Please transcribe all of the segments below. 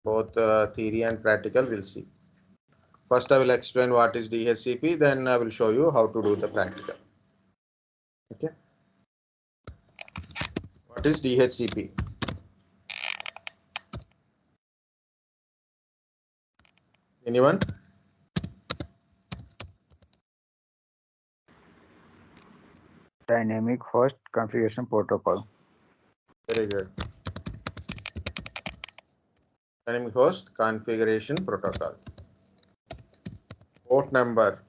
both theory and practical we'll see. First I will explain what is DHCP, then I will show you how to do the practical. Okay. What is DHCP? Anyone? Dynamic host configuration protocol. Very good. Dynamic host configuration protocol. Port number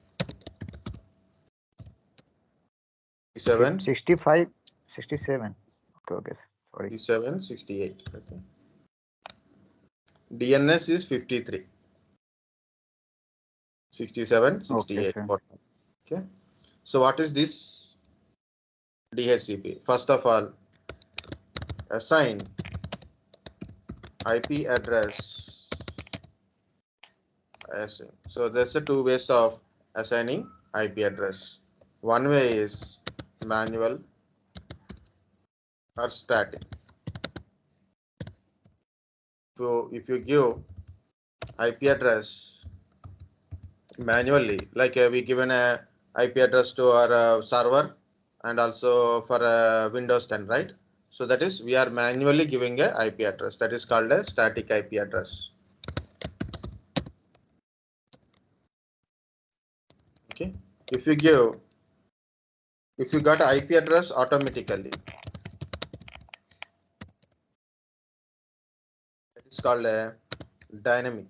65, 67. Okay, sorry. 67, 68. Okay. DNS is 53. 67, 68. Okay. So what is this DHCP? First of all, assign IP address. So there's a two ways of assigning IP address. One way is manual or static. So if you give IP address manually, like we given a IP address to our server and also for Windows 10, right? So that is we are manually giving a IP address, that is called a static IP address. Okay, if you got IP address automatically, that is called a dynamic.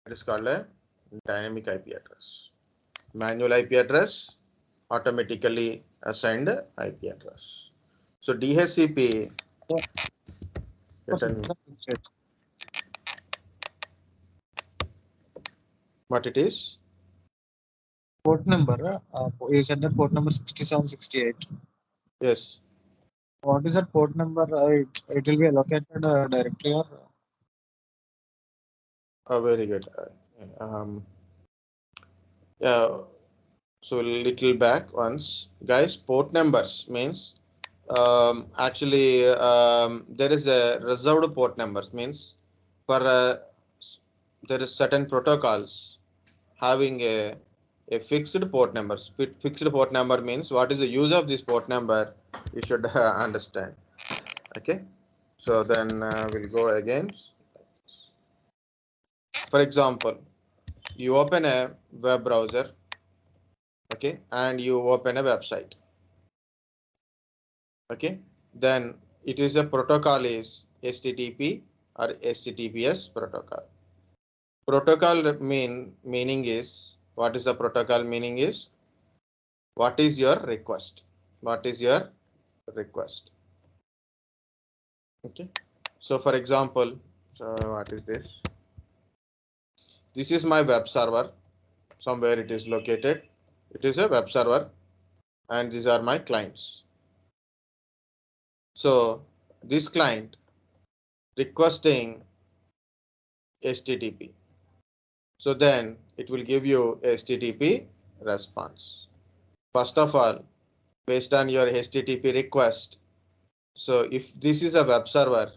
That is called a dynamic IP address. Manual IP address, automatically assigned IP address. So DHCP. What it is? Port number. You said that port number 67, 68. Yes. What is that port number? It will be allocated directly or? Oh, very good. Yeah. So little back once, guys. Port numbers means actually there is a reserved port numbers, means for there is certain protocols having a fixed port number. Fixed port number means what is the use of this port number, you should understand. Okay, so then we'll go again. For example, you open a web browser, okay, and you open a website. Okay, then it is a protocol is HTTP or HTTPS protocol. Protocol meaning is, what is the protocol meaning is, what is your request? What is your request? Okay, so for example, so what is this? This is my web server. Somewhere it is located. It is a web server, and these are my clients. So this client requesting HTTP. So then it will give you HTTP response. First of all, based on your HTTP request. So if this is a web server,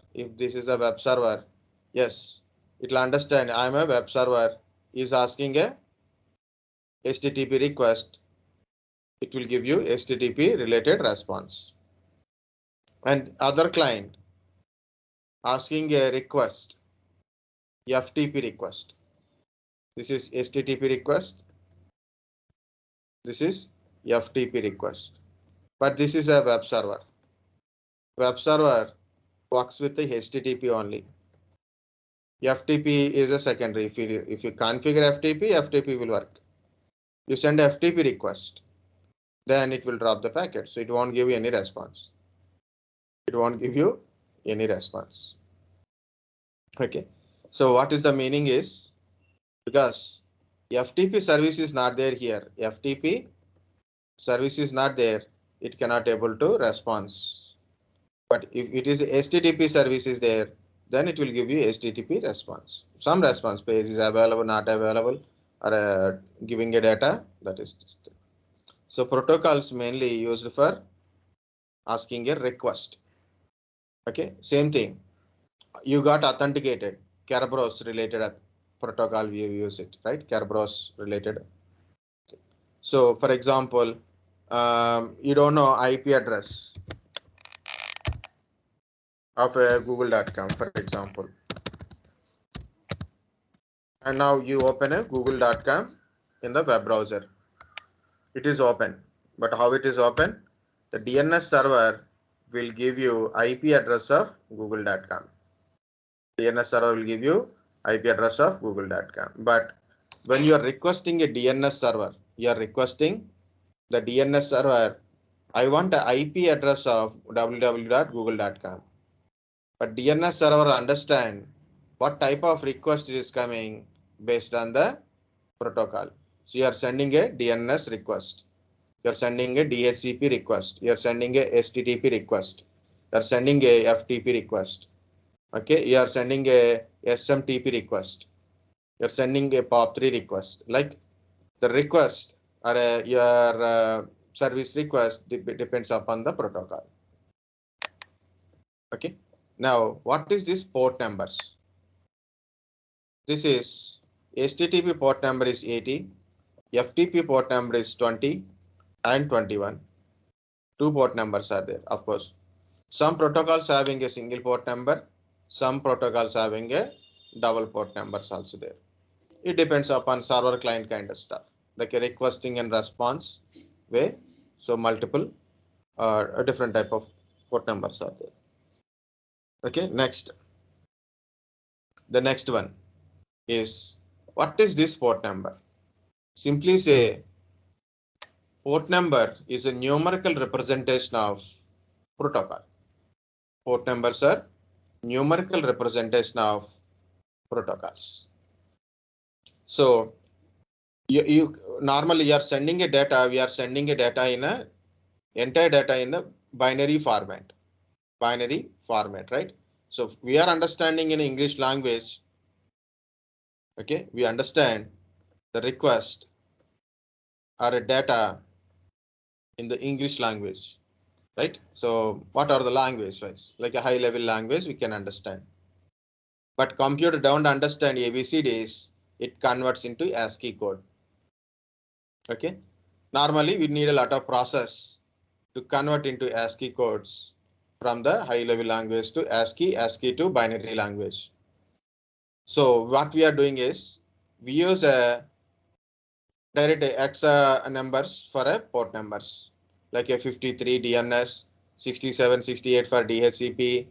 yes, it will understand I'm a web server is asking a HTTP request. It will give you HTTP related response. And other client asking a request, FTP request. This is HTTP request. This is FTP request. But this is a web server. Web server works with the HTTP only. FTP is a secondary. If you configure FTP will work. You send FTP request, then it will drop the packet. So it won't give you any response. It won't give you any response. Okay. So what is the meaning is, because FTP service is not there here. FTP service is not there. It cannot able to response. But if it is HTTP service is there, then it will give you HTTP response. Some response page is available, not available, or giving a data, that is just. So protocols mainly used for asking a request. Okay, same thing. You got authenticated. Kerberos related protocol we use it, right? Kerberos related. So for example, you don't know IP address of a google.com, for example. And now you open a google.com in the web browser. It is open, but how it is open? The DNS server will give you IP address of google.com. DNS server will give you IP address of google.com. But when you are requesting a DNS server, you are requesting the DNS server, I want the IP address of www.google.com. But DNS server understand what type of request is coming based on the protocol. So you are sending a DNS request. You are sending a DHCP request. You are sending a HTTP request. You are sending a FTP request. Okay, you are sending a SMTP request. You are sending a POP3 request. Like the request or your service request depends upon the protocol. Okay. Now, what is this port numbers? This is HTTP port number is 80, FTP port number is 20 and 21. Two port numbers are there, of course. Some protocols having a single port number, some protocols having a double port numbers also there. It depends upon server client kind of stuff, like a requesting and response way. So multiple a different type of port numbers are there. Okay, next. The next one is, what is this port number? Simply say port number is a numerical representation of protocol. Port numbers are numerical representation of protocols. So you normally are sending a data, we are sending a data in a entire data in the binary format, right? So we are understanding in English language. Okay, we understand the request or a data in the English language, right? So what are the language wise? Like a high level language we can understand. But computer don't understand ABCDs, it converts into ASCII code. Okay, normally we need a lot of process to convert into ASCII codes from the high level language to ASCII, ASCII to binary language. So what we are doing is we use a direct hexa numbers for a port numbers, like a 53 DNS, 67, 68 for DHCP,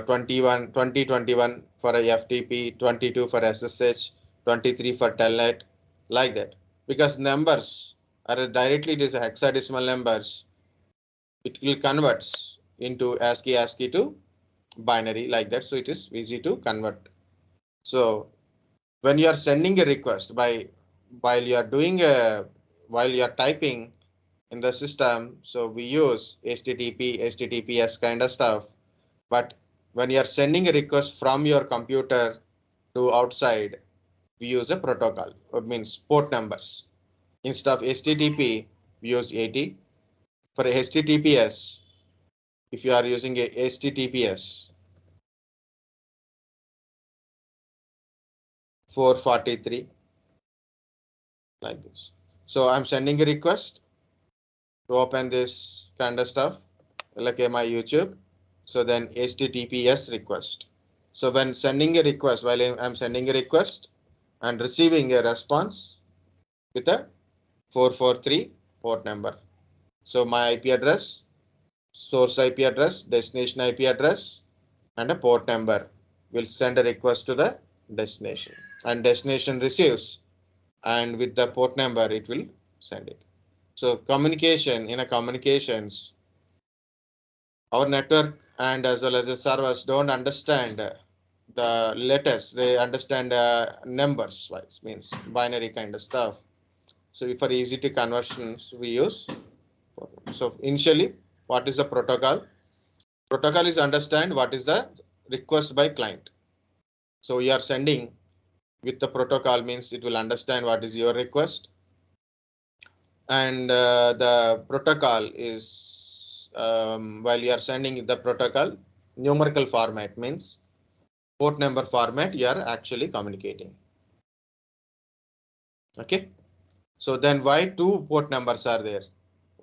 21 for a FTP, 22 for SSH, 23 for Telnet, like that. Because numbers are directly it is hexadecimal numbers, it will convert into ASCII to binary like that. So it is easy to convert. So when you are sending a request while you are typing in the system, so we use HTTP, HTTPS kind of stuff. But when you are sending a request from your computer to outside, we use a protocol. It means port numbers. Instead of HTTP, we use 80. For HTTPS, if you are using a HTTPS, 443, like this. So I'm sending a request to open this kind of stuff, like my YouTube. So then HTTPS request. So when sending a request, while I'm sending a request and receiving a response with a 443 port number. So my IP address, source IP address, destination IP address, and a port number will send a request to the destination, and destination receives, and with the port number it will send it. So communication in a communications, our network and as well as the servers don't understand the letters, they understand numbers wise, means binary kind of stuff. So for easy to conversions we use. So initially, what is the protocol? Protocol is understand what is the request by client. So you are sending with the protocol means it will understand what is your request, and the protocol is while you are sending the protocol, numerical format means port number format you are actually communicating. Okay. So then why two port numbers are there?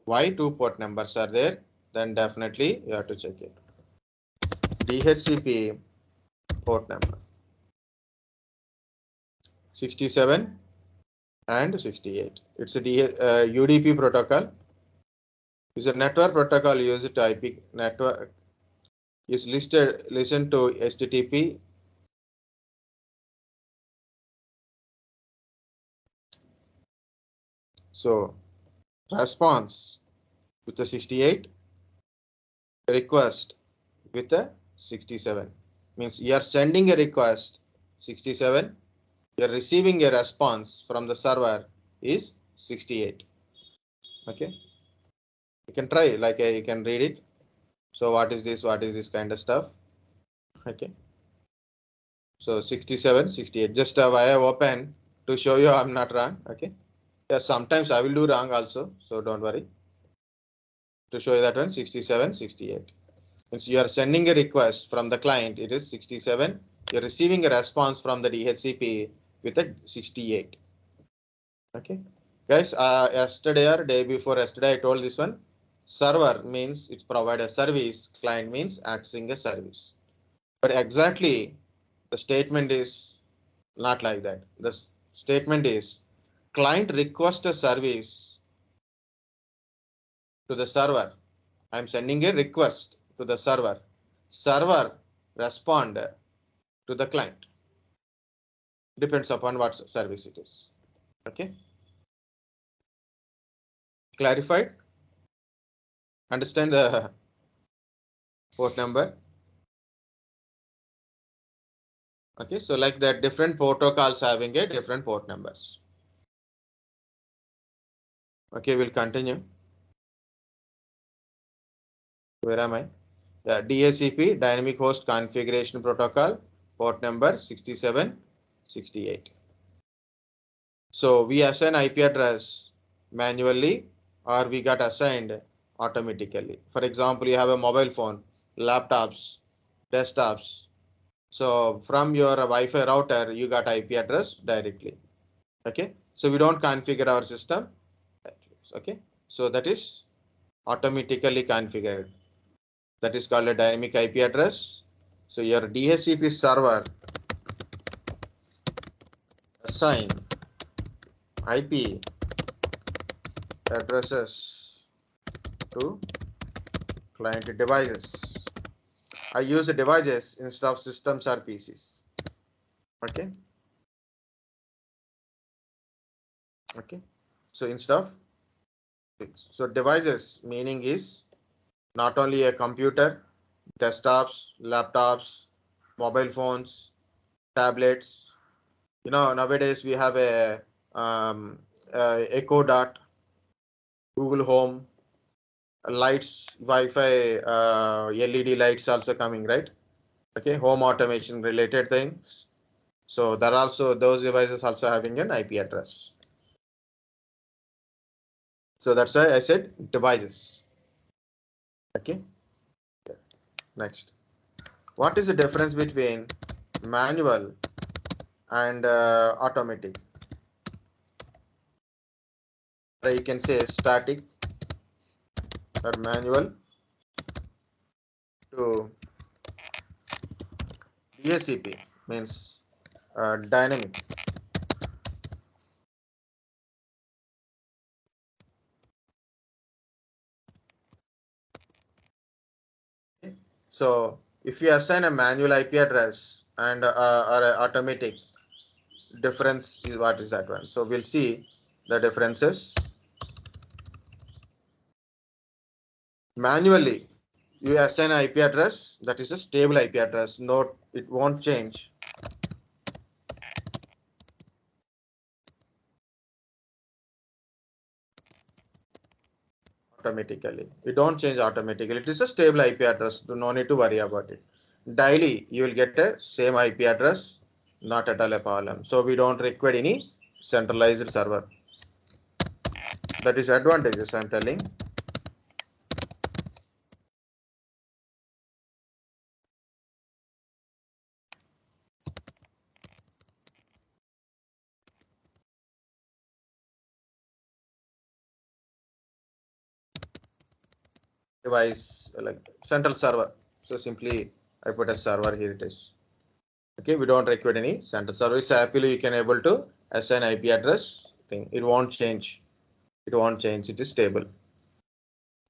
Why two port numbers are there? Then definitely you have to check it. DHCP port number 67 and 68. It's a UDP protocol. It's a network protocol used to IP network is listen to HTTP. So response with the 68, request with the 67. Means you are sending a request 67, you are receiving a response from the server is 68. Okay, you can try, like you can read it. So what is this? What is this kind of stuff? Okay. So 67, 68. Just I have opened to show you I'm not wrong. Okay. Yeah, sometimes I will do wrong also. So don't worry. To show you that one, 67, 68. Means you are sending a request from the client, it is 67. You're receiving a response from the DHCP with a 68. Okay. Guys, yesterday or day before yesterday, I told this one. Server means it's provide a service, client means accessing a service. But exactly the statement is not like that. The statement is client request a service to the server. I'm sending a request to the server. Server respond to the client. Depends upon what service it is. Okay. Clarified? Understand the port number? Okay, so like that, different protocols having a different port numbers. Okay, we'll continue. Where am I? Yeah, DHCP, Dynamic Host Configuration Protocol, port number 67, 68. So we assign IP address manually or we got assigned automatically. For example, you have a mobile phone, laptops, desktops. So from your Wi-Fi router, you got IP address directly. Okay. So we don't configure our system. Okay. So that is automatically configured. That is called a dynamic IP address. So your DHCP server assign IP addresses to client devices. I use the devices instead of systems or PCs. Okay. Okay. So instead of so devices meaning is not only a computer, desktops, laptops, mobile phones, tablets. You know, nowadays we have a Echo Dot, Google Home, lights, Wi-Fi, LED lights also coming, right? Okay, home automation related things. So there are also those devices also having an IP address. So that's why I said devices. Okay. Next, what is the difference between manual and automatic? You can say static or manual to DHCP means dynamic. So if you assign a manual IP address and or a automatic, difference is what is that one? So we'll see the differences. Manually, you assign an IP address that is a stable IP address. Note it won't change. Automatically, it don't change automatically. It is a stable IP address. No need to worry about it. Daily, you will get a same IP address, not at all a problem. So we don't require any centralized server. That is advantages I'm telling. device like central server. So simply I put a server here it is. Okay, we don't require any central server. It's happily you can able to assign IP address thing. It won't change. It won't change. It is stable.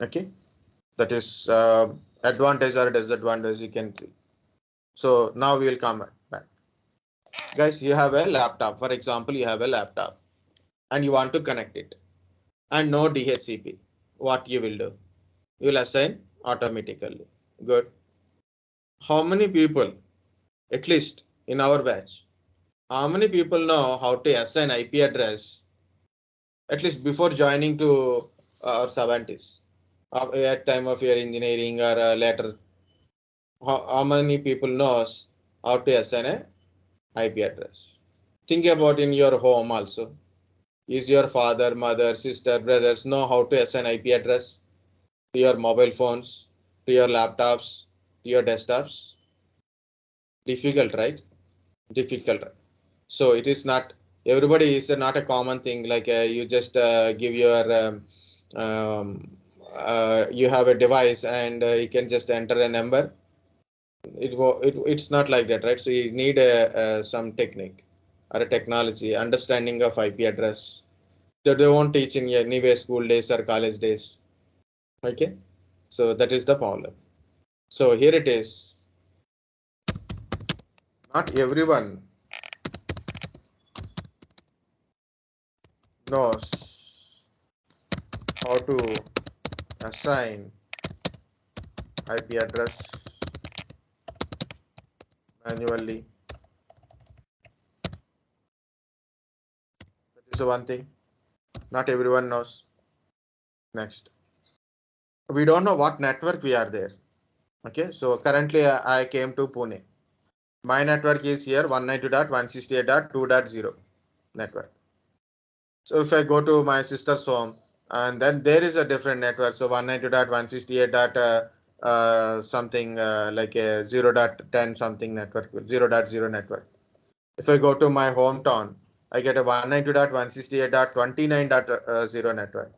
Okay, that is advantage or disadvantage you can see. So now we will come back. Guys, you have a laptop. For example, you have a laptop and you want to connect it and no DHCP. What you will do? You will assign automatically. Good. How many people, at least in our batch, how many people know how to assign IP address at least before joining to our 70s? At time of your engineering or later, how many people knows how to assign a IP address? Think about in your home also. Is your father, mother, sister, brothers know how to assign IP address to your mobile phones, to your laptops, to your desktops? Difficult, right? Difficult. So it is not everybody is not a common thing like you just give your you have a device and you can just enter a number. It's not like that, right? So you need some technique or a technology understanding of IP address that they won't teach in anyway school days or college days. Okay, so that is the problem. So here it is. Not everyone knows how to assign IP address manually. That is one thing. Not everyone knows. Next, we don't know what network we are there. Okay, so currently I came to Pune. My network is here 192.168.2.0 network. So if I go to my sister's home and then there is a different network. So 192.168. Something like a 0.10 something network, 0.0 network. If I go to my hometown, I get a 192.168.29.0 network.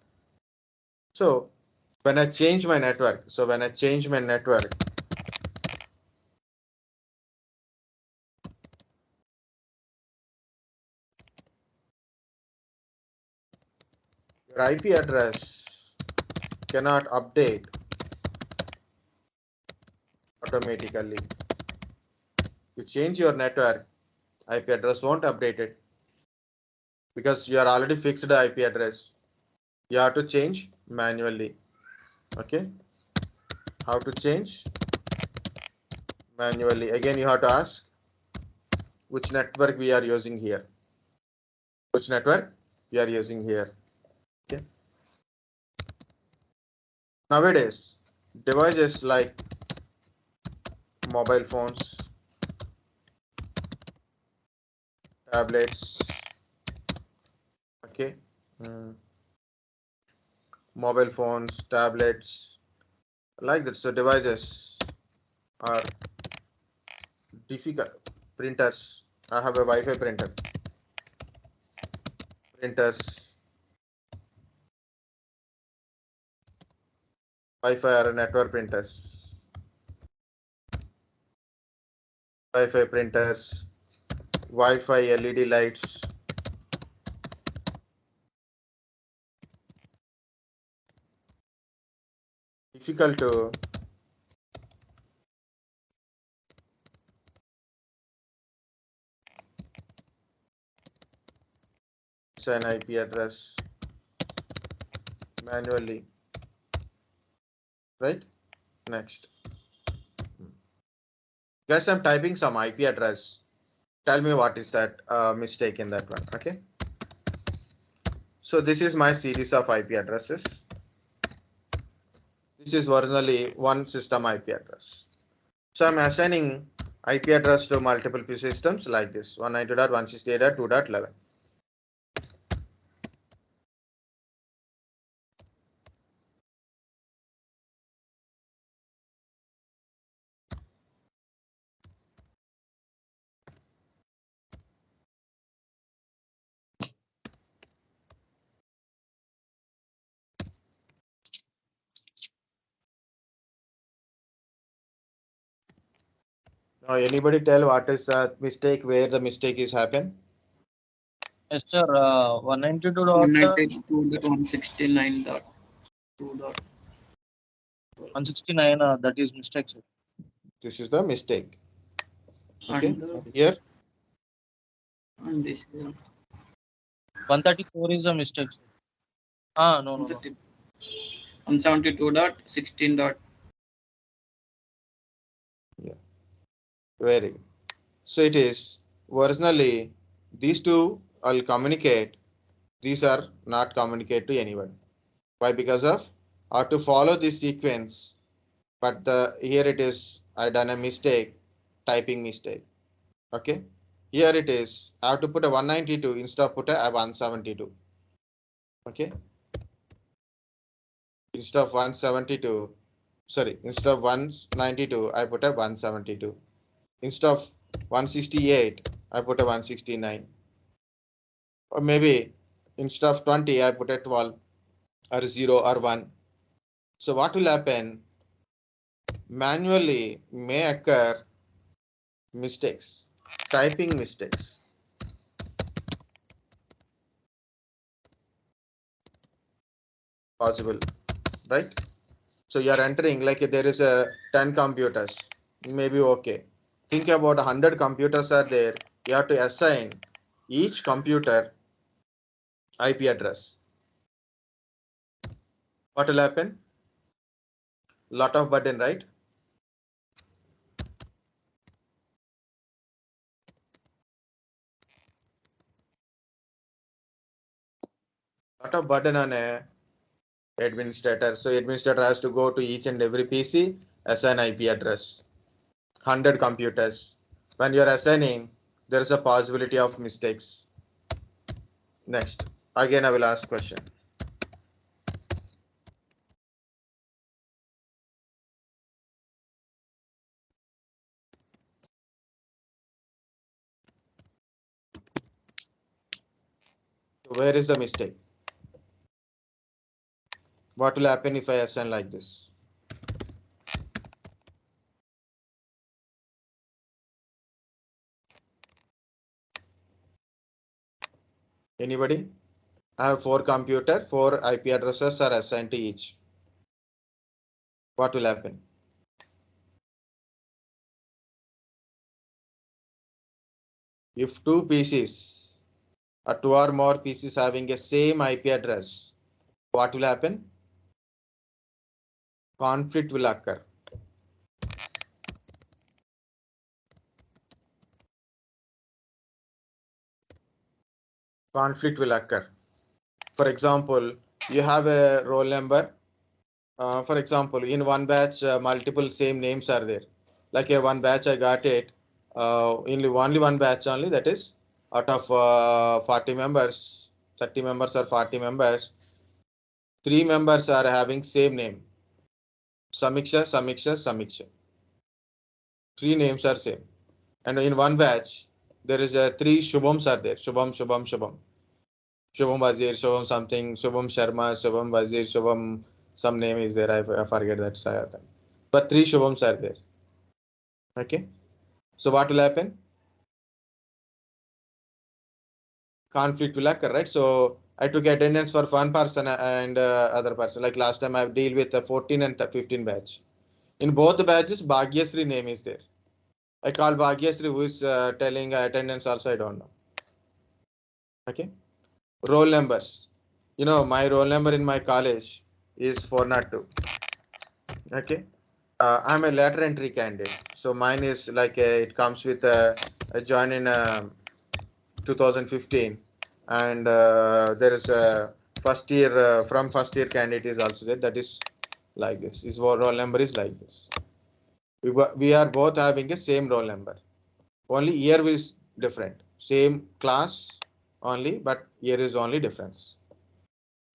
So when I change my network, your IP address cannot update automatically. You change your network, IP address won't update it because you are already fixed the IP address. You have to change manually. Okay, how to change manually? Again, you have to ask which network we are using here. Which network we are using here. Okay. Nowadays, devices like mobile phones, tablets, okay, mobile phones, tablets, like that. So devices are difficult. Printers. I have a Wi-Fi printer. Printers, Wi-Fi or network printers. Wi-Fi printers, Wi-Fi LED lights. Difficult to assign IP address manually, right? Next, guys, I'm typing some IP address. Tell me what is that mistake in that one. Okay. So this is my series of IP addresses. This is originally one system IP address. So I'm assigning IP address to multiple systems like this 192.168.2.11. Now, anybody tell what is the mistake, where the mistake is happened? Yes, sir. 192 dot 169. That is mistake, sir. This is the mistake. Okay. Here. And this is 134 is a mistake, sir. No. 172.16. Very good. So it is originally these two will communicate. These are not communicate to anyone. Why? Because of how to follow this sequence. But here it is. I done a mistake, typing mistake. Okay. Here it is. I have to put a 192 instead of put a 172. Okay. Instead of 172, sorry, instead of 192, I put a 172. Instead of 168, I put a 169. Or maybe instead of 20, I put a 12 or 0 or 1. So what will happen? Manually may occur mistakes, typing mistakes. Possible, right? So you are entering like there is a 10 computers, maybe okay. Think about 100 computers are there. You have to assign each computer IP address. What will happen? Lot of burden, right? Lot of burden on a administrator. So administrator has to go to each and every PC, assign IP address. 100 computers. When you are assigning, there is a possibility of mistakes. Next, again I will ask question. So where is the mistake? What will happen if I assign like this? Anybody? I have 4 computer, 4 IP addresses are assigned to each. What will happen? If 2 PCs or 2 or more PCs having a same IP address, what will happen? Conflict will occur. Conflict will occur. For example, you have a roll number. For example, in one batch, multiple same names are there. Like a one batch, I got it. In only one batch only. That is out of 40 members, 30 members or 40 members. 3 members are having same name. Samiksha, Samiksha, Samiksha. 3 names are same. And in one batch, there is 3 Shubhams are there. Shubham, Shubham, Shubham. Shubham Wazir, Shubham something, Shubham Sharma, Shubham Wazir, Shubham, some name is there. I forget that. But 3 Shubhams are there. Okay. So what will happen? Conflict will occur, right? So I took attendance for one person and other person. Like last time I deal with the 14 and 15 batch. In both the batches, Bhagyasri name is there. I call Bhagyasri, who is telling attendance also, I don't know. Okay. Roll numbers. You know, my roll number in my college is 402. Okay. I'm a later entry candidate. So mine is like it comes with a join in 2015. And there is a first year from first year candidate is also there. That is like this. His roll number is like this. We are both having the same roll number. Only year is different. Same class only, but year is only difference.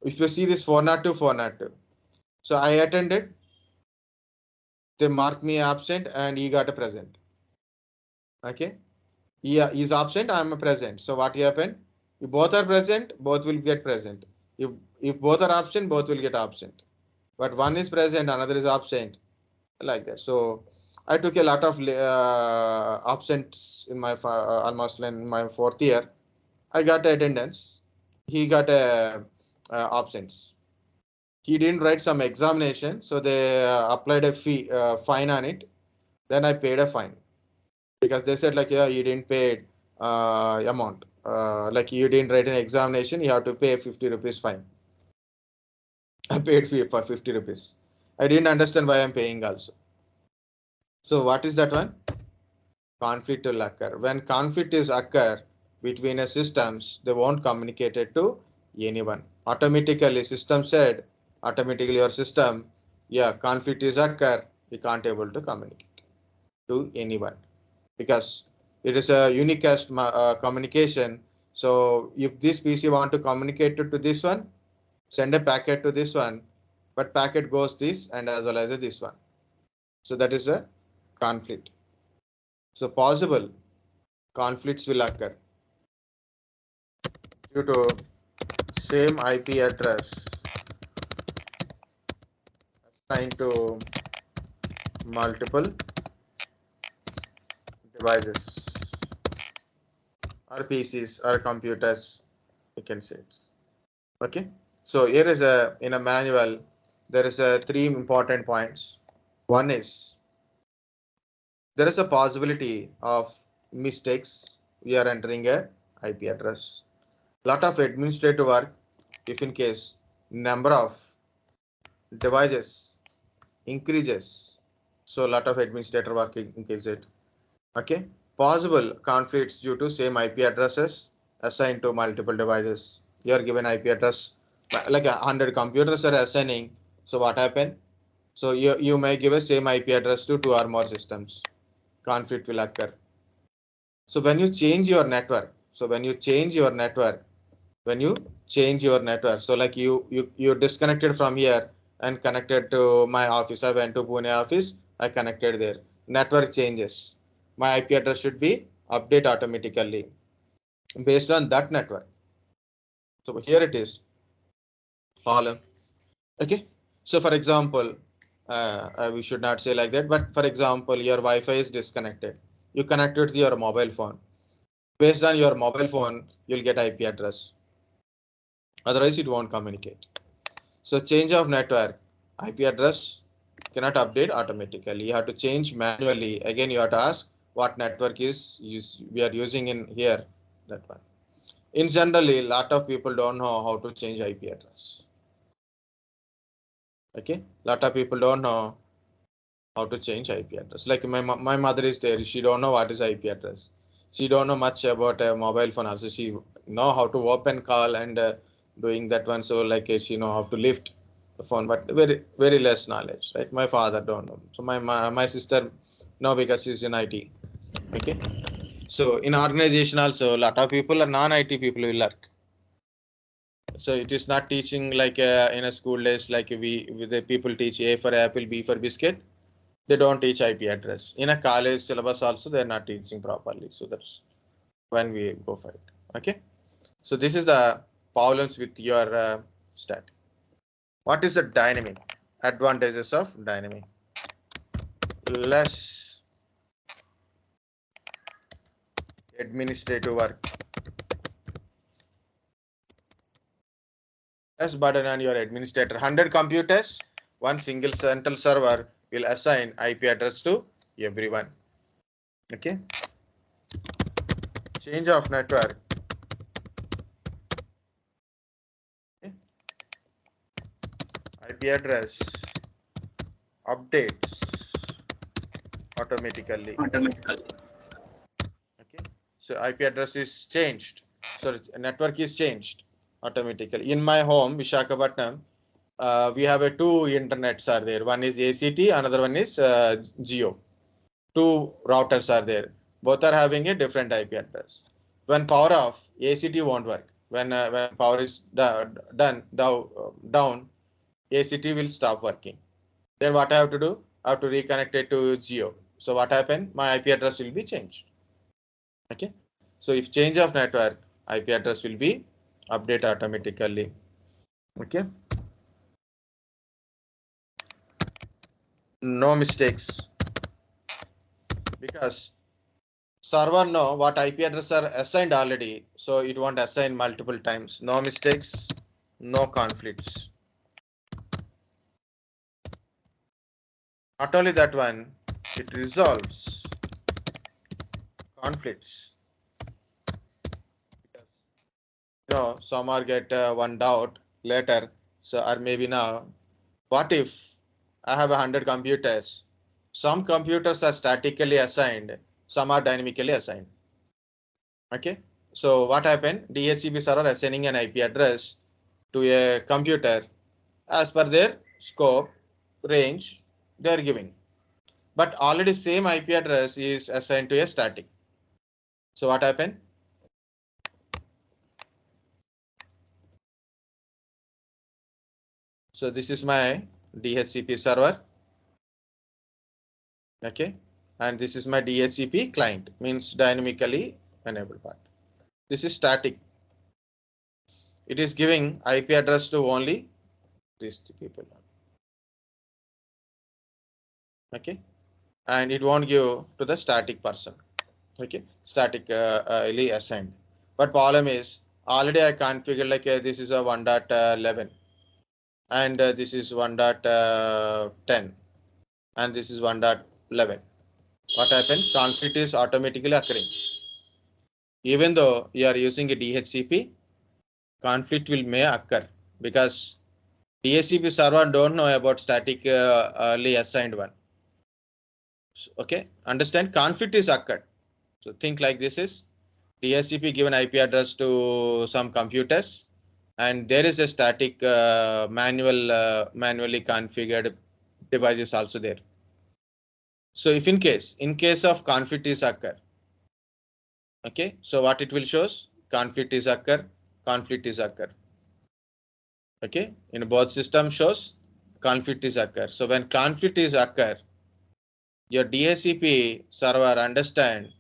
If you see this 402, 402. So I attended. They marked me absent and he got a present. Okay. He is absent, I am present. So what happened? If both are present, both will get present. If both are absent, both will get absent. But one is present, another is absent. Like that. So I took a lot of absents in my almost in my 4th year. I got attendance. He got a absence. He didn't write some examination, so they applied a fine on it. Then I paid a fine because they said like, yeah, you didn't pay amount. Like you didn't write an examination, you have to pay 50 rupees fine. I paid fee for 50 rupees. I didn't understand why I'm paying also. So what is that one? Conflict will occur. When conflict is occur between a systems, they won't communicate it to anyone. Automatically, system said, automatically your system, yeah, conflict is occur, we can't able to communicate to anyone because it is a unicast communication. So if this PC want to communicate to this one, send a packet to this one, but packet goes this and as well as this one. So that is a conflict. So possible conflicts will occur due to same IP address assigned to multiple devices or PCs or computers, you can say it. Okay, so here is in a manual there is 3 important points. One is there is a possibility of mistakes. We are entering a IP address. Lot of administrative work if in case number of devices increases. So lot of administrator work increases it. Okay. Possible conflicts due to same IP addresses assigned to multiple devices. You are given IP address like 100 computers are assigning. So what happened? So you may give a same IP address to 2 or more systems. Conflict will occur. So when you change your network, so when you change your network, so like you disconnected from here and connected to my office. I went to Pune office, I connected there. Network changes. My IP address should be update automatically based on that network. So here it is. Column. Okay. So for example, we should not say like that, but for example, your Wi-Fi is disconnected. You connected to your mobile phone. Based on your mobile phone, you'll get IP address. Otherwise, it won't communicate. So change of network, IP address cannot update automatically. You have to change manually. Again, you have to ask what network we are using in here. That one. In generally, a lot of people don't know how to change IP address. Okay, lot of people don't know how to change IP address. Like my mother is there. She don't know what is IP address. She don't know much about a mobile phone. Also, she know how to open call and doing that one. So like she know how to lift the phone, but very less knowledge. Right? My father don't know. So my sister know because she's in IT. Okay. So in organization also, a lot of people are non-IT people will work. So it is not teaching like in a school days like the people teach A for apple, B for biscuit. They don't teach IP address. In a college syllabus also they're not teaching properly. So that's when we go for it. Okay. So this is the problems with your stat. What is the dynamic? Advantages of dynamic. Less administrative work. Less burden on your administrator. 100 computers, one single central server will assign IP address to everyone. Okay. Change of network. Okay. IP address updates automatically. Okay. So IP address is changed. So network is changed automatically. In my home, Visakhapatnam, we have 2 internets are there. One is ACT, another one is Jio. 2 routers are there. Both are having a different IP address. When power off, ACT won't work. When power is down, ACT will stop working. Then what I have to do? I have to reconnect it to Jio. So what happened? My IP address will be changed. Okay. So if change of network, IP address will be update automatically. Okay. No mistakes. because server know what IP address are assigned already, so it won't assign multiple times. No mistakes, no conflicts. Not only that one, it resolves conflicts. Because, some are get one doubt later, so or maybe now, what if I have 100 computers? Some computers are statically assigned, some are dynamically assigned. Okay, so what happened? DHCP server assigning an IP address to a computer as per their scope, range they are giving. But already same IP address is assigned to a static. So what happened? So this is my DHCP server. Okay, and this is my DHCP client, means dynamically enabled part. This is static. It is giving IP address to only these people. Okay, and it won't give to the static person. Okay, statically assigned. But problem is already I configured like this is a 1.11 and this is 1.10 and this is 1.11. What happened? Conflict is automatically occurring. Even though you are using a DHCP, conflict will may occur because DHCP server don't know about statically assigned one. Okay, understand? Conflict is occurred. So think like this is DHCP given IP address to some computers, and there is a static manually configured devices also there. So if in case of conflict is occur, okay, so what it will shows? Conflict is occur. Okay, in both system shows conflict is occur. So when conflict is occur, your DHCP server understand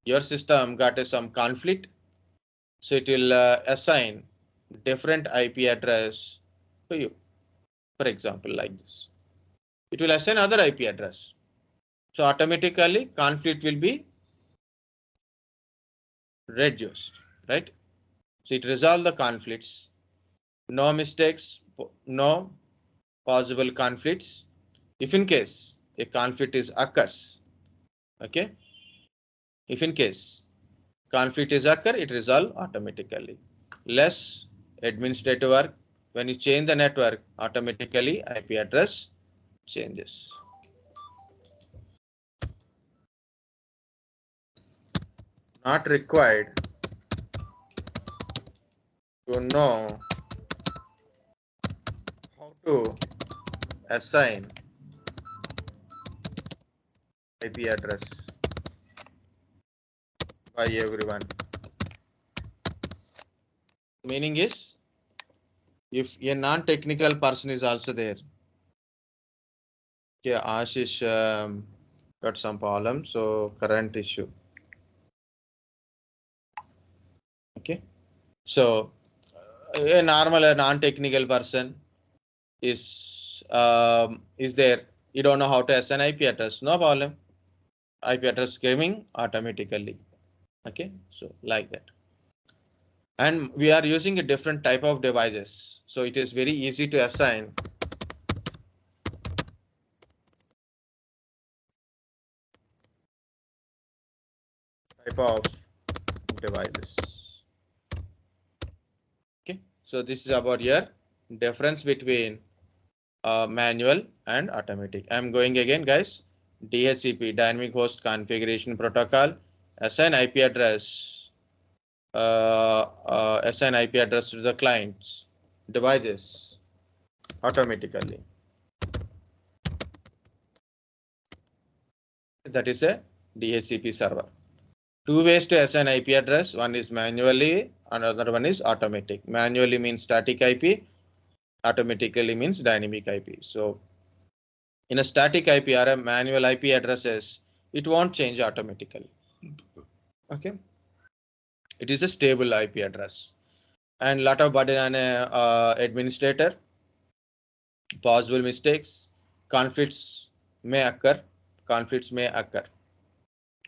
your system got some conflict, so it will assign different IP address to you. For example, like this, it will assign other IP address. So automatically conflict will be reduced, right? So it resolve the conflicts, no mistakes, no possible conflicts. If in case a conflict is occurs, okay, if in case conflict is occur, it resolve automatically. Less administrative work. When you change the network, automatically IP address changes. Not required to know how to assign IP address by everyone. Meaning is, if a non-technical person is also there. Okay, Ashish got some problem, so current issue. Okay, so a non-technical person is there. You don't know how to assign IP address, no problem. IP address giving automatically. Okay, so like that. And we are using a different type of devices, so it is very easy to assign type of devices. Okay, so this is about your difference between manual and automatic. I'm going again, guys. DHCP, dynamic host configuration protocol, assign IP address, assign IP address to the client's devices automatically. That is a DHCP server. Two ways to assign IP address. One is manually, another one is automatic. Manually means static IP, automatically means dynamic IP. So in a static IP or a manual IP addresses, it won't change automatically. Okay, it is a stable IP address, and lot of burden on a administrator. Possible mistakes, conflicts may occur.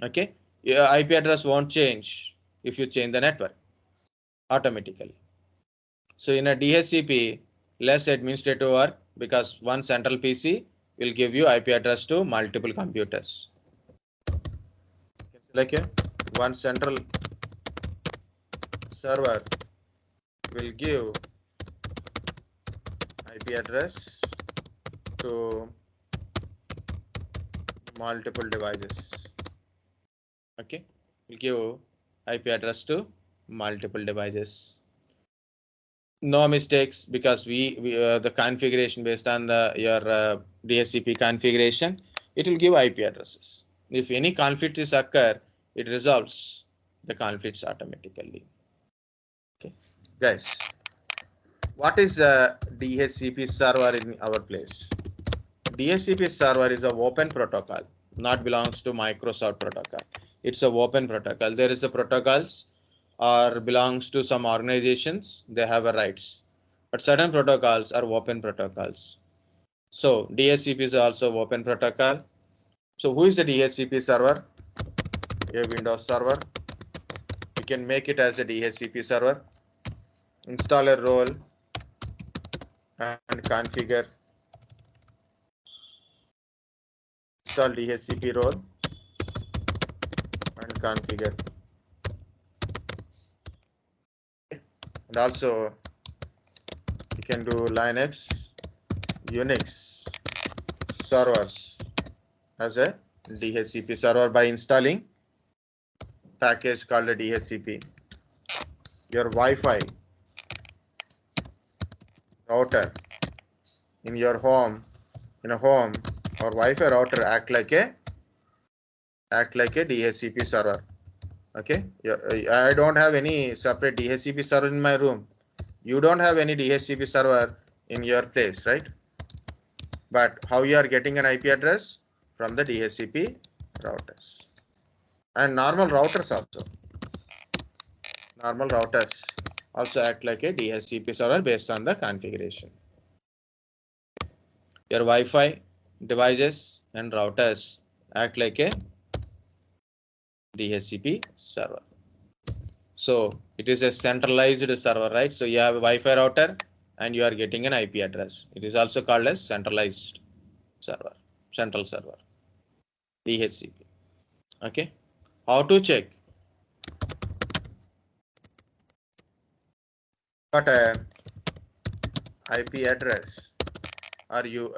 Okay, your IP address won't change if you change the network automatically. So in a DHCP, less administrative work because one central PC will give you IP address to multiple computers. Like one central server will give IP address to multiple devices. Okay, we'll give IP address to multiple devices. No mistakes because we the configuration based on the your DHCP configuration, it will give IP addresses. If any conflicts occur, it resolves the conflicts automatically. Okay, guys, what is a DHCP server in our place? DHCP server is a open protocol, not belongs to Microsoft protocol. It's a open protocol. There is a protocols or belongs to some organizations, they have a rights, but certain protocols are open protocols. So DHCP is also open protocol. So who is the DHCP server? A Windows server. You can make it as a DHCP server. Install a role and configure. Install DHCP role and configure. And also you can do Linux, Unix servers as a DHCP server by installing package called a DHCP. Your Wi-Fi router in your home, in a home, or Wi-Fi router act like a DHCP server. Okay, I don't have any separate DHCP server in my room. You don't have any DHCP server in your place, right? But how you are getting an IP address? From the DHCP routers and normal routers also. Normal routers also act like a DHCP server based on the configuration. Your Wi-Fi devices and routers act like a DHCP server. So it is a centralized server, right? So you have a Wi-Fi router and you are getting an IP address. It is also called as centralized server, central server, DHCP. Okay, how to check? Got a IP address, or you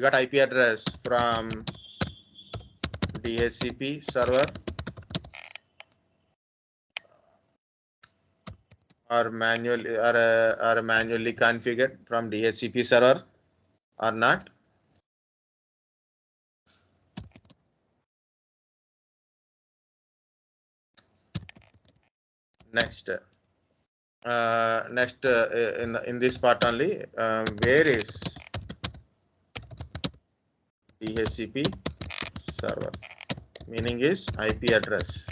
got IP address from DHCP server or manually or manually configured from DHCP server or not? Next, in this part only, where is DHCP server? Meaning is IP address,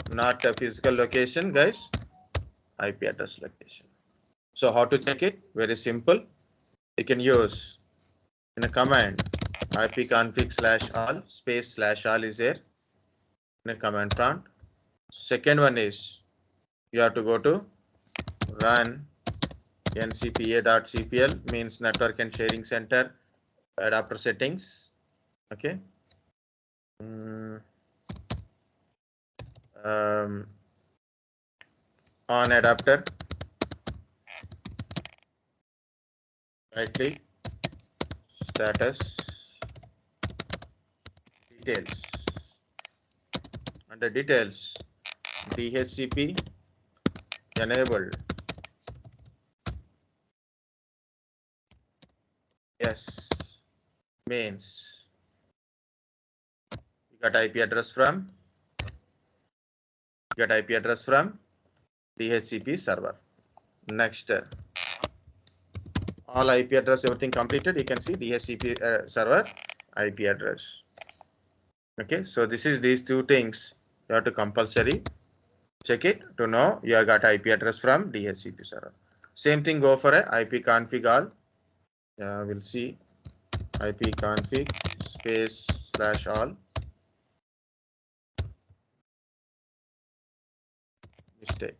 not a physical location, guys. IP address location. So how to check it? Very simple. You can use in a command ipconfig/all space /all is there in a command prompt. Second one is you have to go to run ncpa.cpl, means network and sharing center adapter settings. Okay. On adapter, right click, status, details. Under details, DHCP enabled. Yes, means you got IP address from DHCP server. Next, all IP address, everything completed. You can see DHCP server IP address. Okay, so this is these two things you have to compulsory check it to know you have got IP address from DHCP server. Same thing go for a IP config all. We'll see IP config space slash all. Mistake.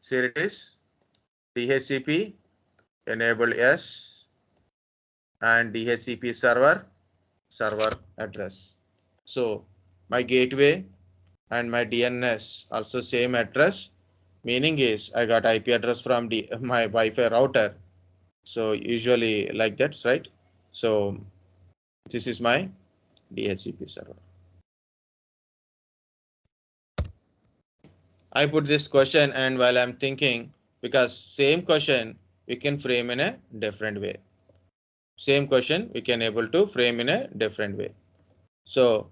So here it is. DHCP enable yes and DHCP server address. So my gateway and my DNS also same address. Meaning is I got IP address from my Wi-Fi router. So usually like that, right? So this is my DHCP server. I put this question and while I'm thinking, because same question we can frame in a different way. Same question we can able to frame in a different way. So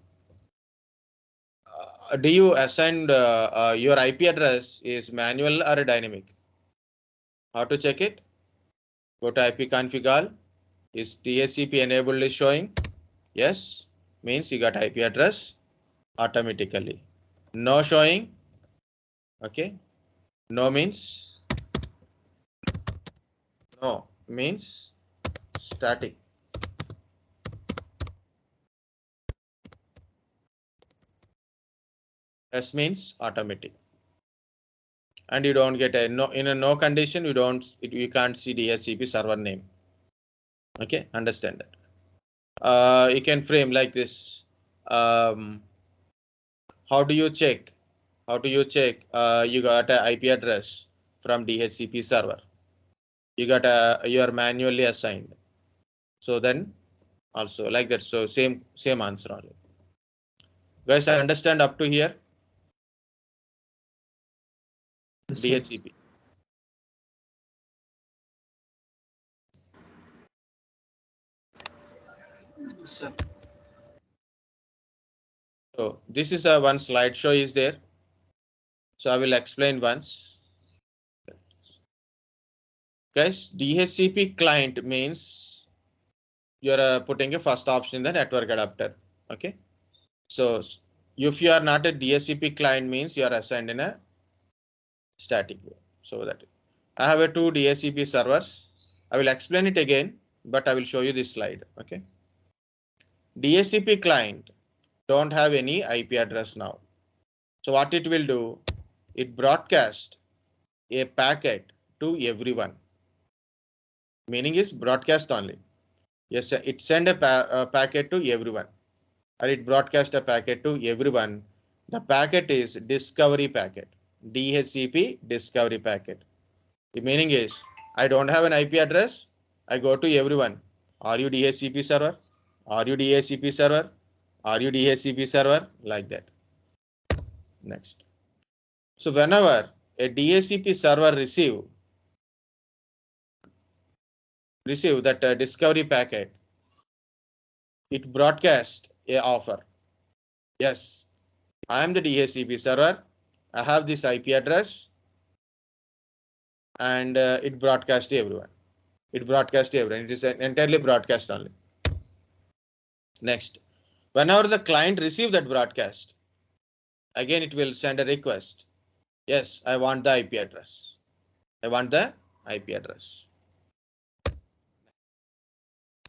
do you assign your IP address is manual or dynamic? How to check it? Go to IP config all. Is DHCP enabled is showing? Yes, means you got IP address automatically. No showing. Okay. No means no means static. S means automatic. And you don't get a no in a no condition. You can't see DHCP server name. Okay, understand that. You can frame like this. How do you check? How do you check? You got an IP address from DHCP server. You are manually assigned. So then also like that. So same answer only. Guys, I understand up to here. DHCP. Sir. So this is a one slideshow is there. So I will explain once. Guys, DHCP client means you're putting a first option in the network adapter. Okay. So if you are not a DHCP client means you are assigned in a static way. So that I have a 2 DHCP servers. I will explain it again, but I will show you this slide. Okay. DHCP client don't have any IP address now. So what it will do, it broadcast a packet to everyone. Meaning is broadcast only. Yes, it send a packet to everyone, or it broadcast a packet to everyone. The packet is discovery packet, DHCP discovery packet. The meaning is I don't have an IP address. I go to everyone. Are you DHCP server? Are you DHCP server? Are you DHCP server? Like that. Next. So whenever a DHCP server receive that discovery packet, it broadcast a offer. Yes, I am the DHCP server. I have this IP address, and it broadcast to everyone. It broadcast to everyone. It is an entirely broadcast only. Next, whenever the client receive that broadcast, again it will send a request. Yes, I want the IP address. I want the IP address.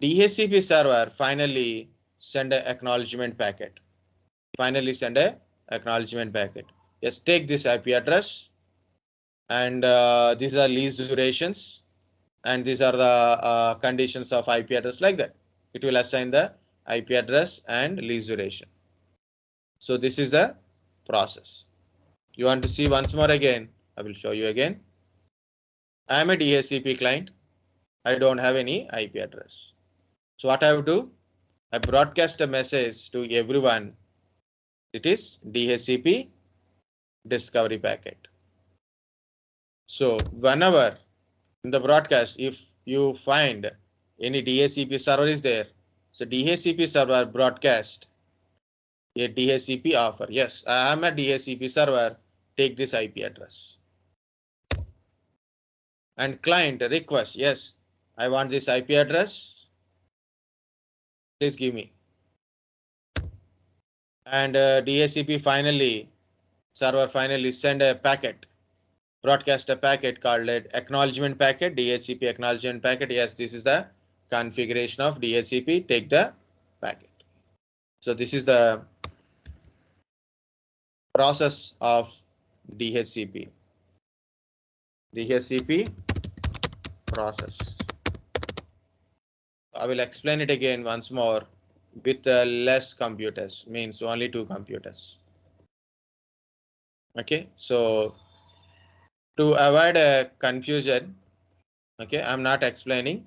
DHCP server finally send an acknowledgement packet. Finally send a acknowledgement packet. Yes, take this IP address, and these are lease durations, and these are the conditions of IP address like that. It will assign the IP address and lease duration. So this is the process. You want to see once more again? I will show you again. I am a DHCP client. I don't have any IP address. So what I will do? I broadcast a message to everyone. It is DHCP discovery packet. So whenever in the broadcast, if you find any DHCP server is there, so DHCP server broadcast a DHCP offer. Yes, I am a DHCP server. Take this IP address. And client request. Yes, I want this IP address. Please give me. And DHCP server finally send a packet, broadcast a packet called acknowledgement packet, DHCP acknowledgement packet. Yes, this is the configuration of DHCP. Take the So this is the process of DHCP. DHCP process. I will explain it again once more with less computers, means only 2 computers. Okay, so to avoid a confusion, okay, I'm not explaining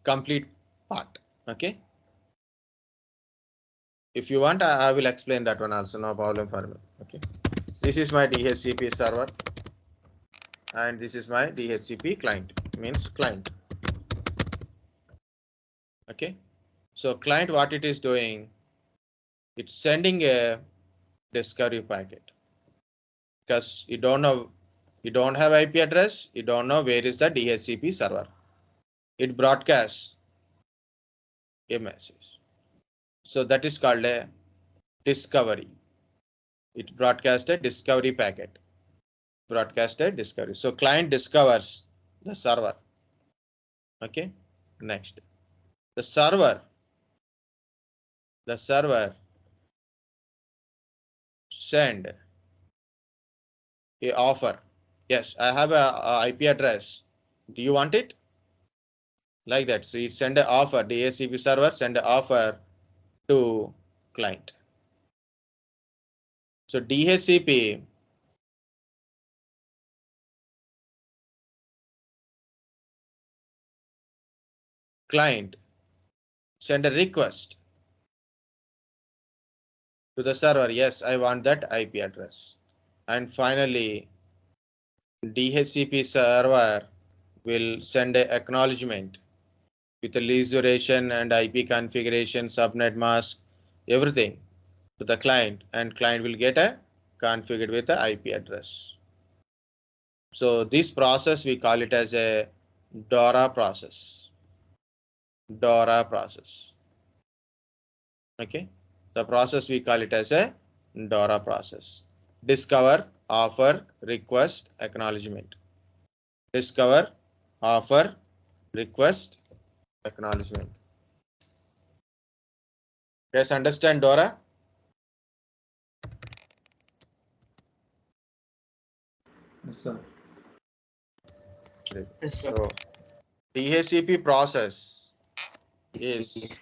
complete part. Okay, if you want, I will explain that one also, no problem for me. Okay, this is my DHCP server and this is my DHCP client, means client. Okay, so client, what it is doing, it's sending a discovery packet because you don't know, you don't have IP address, you don't know where is the DHCP server. It broadcasts a message. So that is called a discovery. It broadcasts a discovery packet. Broadcast a discovery. So client discovers the server. Okay. Next, the server send a offer. Yes, I have a IP address. Do you want it? Like that. So it send an offer. DHCP server send an offer to client. So DHCP client send a request to the server. Yes, I want that IP address. And finally, DHCP server will send an acknowledgement with the lease duration and IP configuration, subnet mask, everything to the client, and client will get a configured with the IP address. So this process we call it as a DORA process. DORA process. Okay, the process we call it as a DORA process. Discover, offer, request, acknowledgement. Discover, offer, request, acknowledgement. Yes, understand DORA? Yes, sir. Yes, sir. So DHCP process is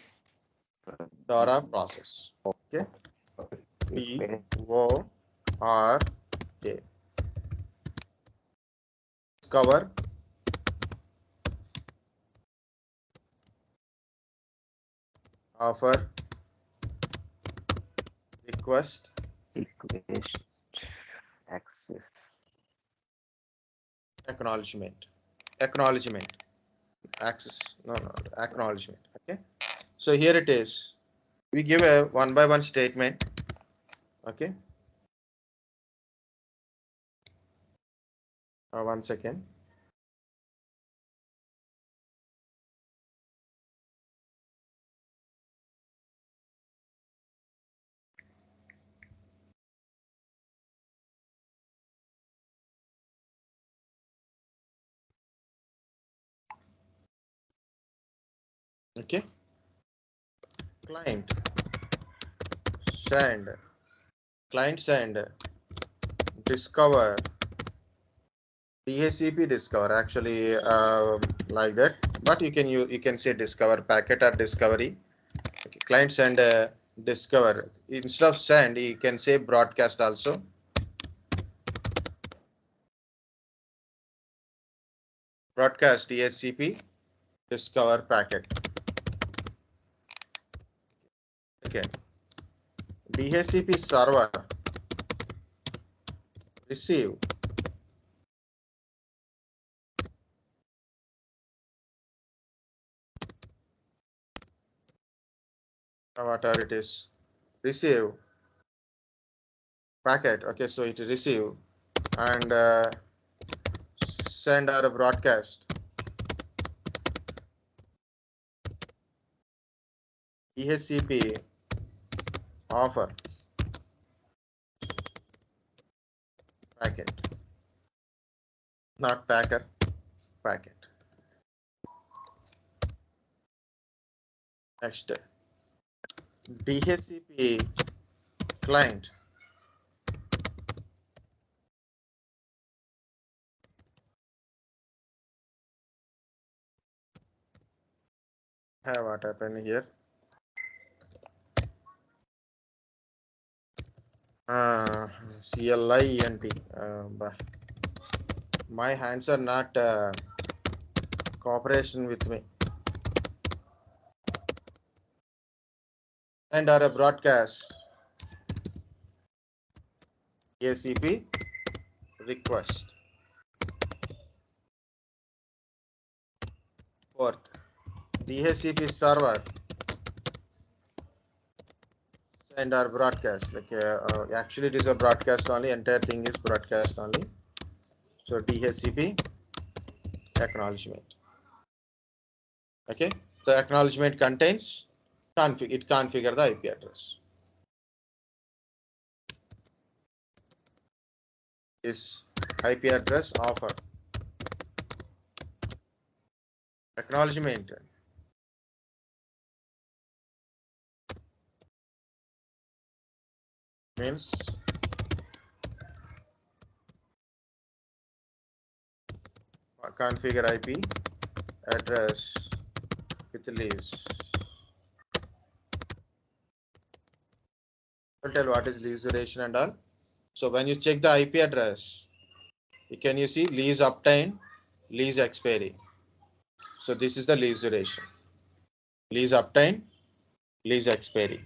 DORA process. Okay, DORA. Discover, offer, request, Request access. acknowledgement. Acknowledgement. Access. No, acknowledgement. Okay. So here it is. We give a one by one statement. Okay. 1 second. Okay. Client send. Client send. Discover. DHCP discover, actually like that, but you can say discover packet or discovery. Okay. Client send discover, instead of send you can say broadcast also. Broadcast DHCP discover packet. Okay. DHCP server receive whatever it is, receive packet. Okay, so it receive and send or broadcast DHCP offer packet, not packer, packet. Next, DHCP client what happened here? CLINT. My hands are not cooperation with me. And are a broadcast DHCP request. Fourth, DHCP server send our broadcast. Like actually, it is a broadcast only. Entire thing is broadcast only. So DHCP acknowledgement. Okay. So acknowledgement contains it configure the IP address. Is IP address offer acknowledgement means configure IP address with lease. I'll tell what is lease duration and all. So when you check the IP address, you see lease obtained, lease expiry. So this is the lease duration. Lease obtained, lease expiry.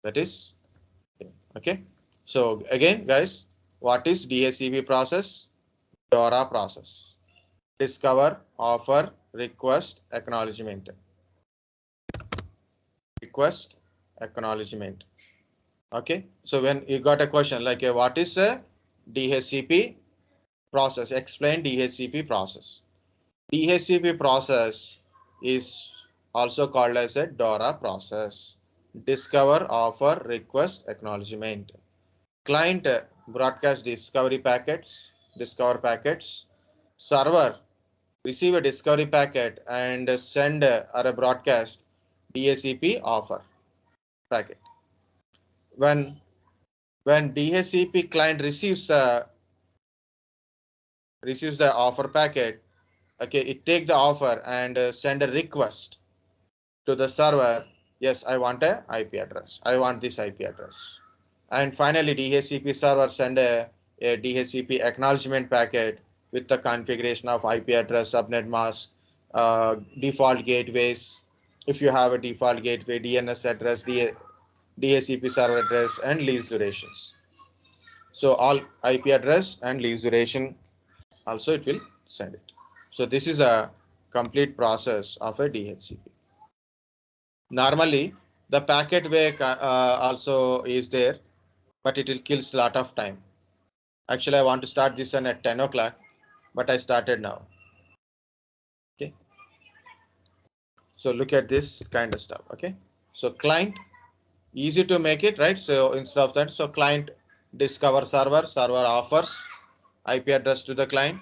That is okay. So again, guys, what is DHCP process? DORA process. Discover, offer, request, acknowledgement. Request, acknowledgement. Okay. So when you got a question like what is a DHCP process? Explain DHCP process. DHCP process is also called as a DORA process. Discover, offer, request, acknowledgement. Client broadcast discovery packets, discover packets. Server receive a discovery packet and send or a broadcast DHCP offer packet. When DHCP client receives the offer packet, okay, it take the offer and send a request to the server. Yes, I want a IP address. I want this IP address. And finally, DHCP server send a DHCP acknowledgement packet with the configuration of IP address, subnet mask, default gateways. If you have a default gateway, DNS address, DHCP server address, and lease durations. So all IP address and lease duration also it will send it. So this is a complete process of a DHCP. Normally, the packet way also is there, but it will kill a lot of time. Actually, I want to start this one at 10 o'clock, but I started now. Okay. So look at this kind of stuff. Okay. So client, easy to make it, right? So instead of that, so client discover server, server offers IP address to the client.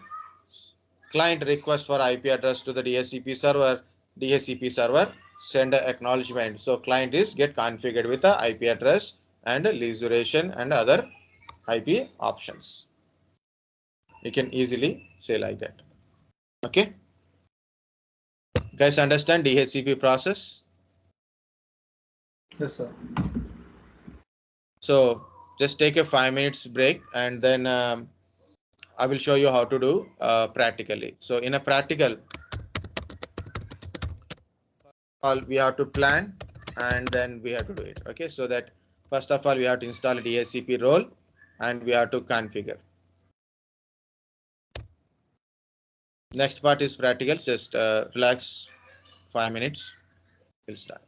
Client request for IP address to the DHCP server. DHCP server send an acknowledgement. So client is get configured with the IP address and lease duration and other IP options. You can easily say like that. Okay. Guys, understand DHCP process? Yes, sir. So just take a 5 minutes break and then I will show you how to do practically. So in a practical, we have to plan and then we have to do it. Okay, so that first of all we have to install a DHCP role and we have to configure. Next part is practical. Just relax 5 minutes. We'll start.